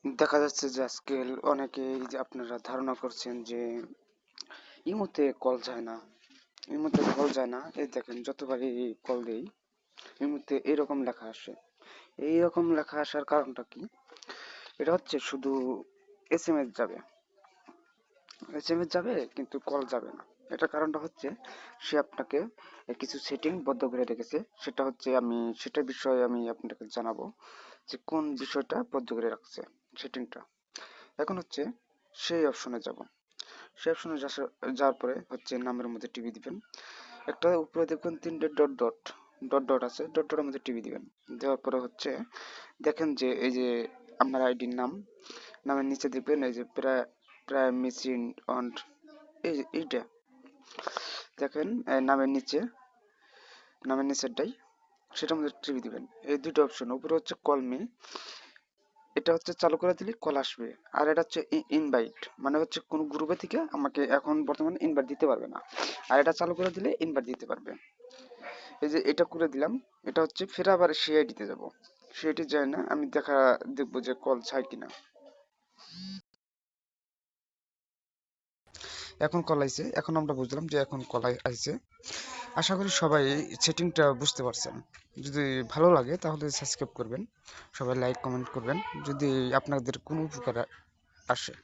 দেখা যাচ্ছে যে আজকে অনেকেই যে আপনারা ধারণা করছেন যে ইমোতে কল যায় না, ইমোতে কল যায় না। এই দেখেন যতবারই কল দেই ইমোতে এরকম লেখা আসে। এইরকম লেখা আসার কারণটা কি? এটা হচ্ছে শুধু এসএমএস যাবে, এসএমএস যাবে কিন্তু কল যাবে না। এটার কারণটা হচ্ছে সে আপনাকে কিছু সেটিং বদ্ধ করে রেখেছে। সেটা হচ্ছে সেটার বিষয়ে আমি আপনাকে জানাবো যে কোন বিষয়টা বদ্ধ করে রাখছে সেটিংটা। এখন হচ্ছে সেই অপশনে যাব। সেই অপশনে যাওয়ার পরে হচ্ছে নামের মধ্যে টিপে দিবেন। একটা উপরে দেখবেন তিনটে ডট ডট ডট ডট আছে, ডট ডটের মধ্যে টিপে দিবেন। দেওয়ার পরে হচ্ছে দেখেন যে এই যে আপনার আইডির নামের নিচে দেখবেন এই যে প্রাইমেসি অন, এই যে এইটা দেখেন নামের নিচেরটাই, সেটার মধ্যে টিপে দিবেন। এই দুটো অপশন উপরে হচ্ছে কল মি, এটা হচ্ছে চালু করে দিলে কল আসবে। আর এটা হচ্ছে ইনভাইট, মানে হচ্ছে কোন গ্রুপে থেকে আমাকে এখন বর্তমানে ইনভাইট দিতে পারবে না। আর এটা চালু করে দিলে ইনভাইট দিতে পারবে। এই যে এটা করে দিলাম, এটা হচ্ছে ফের আবার সিআইডিতে যাব। সিআইডি যায় না, আমি দেখবো যে কল ছাই কিনা। এখন কল আইছে, এখন আমরা বুঝলাম যে এখন কল আইছে। আশা করি সবাই সেটিংটা বুঝতে পারছেন। যদি ভালো লাগে তাহলে সাবস্ক্রাইব করবেন, সবাই লাইক কমেন্ট করবেন যদি আপনাদের কোনো উপকার আসে।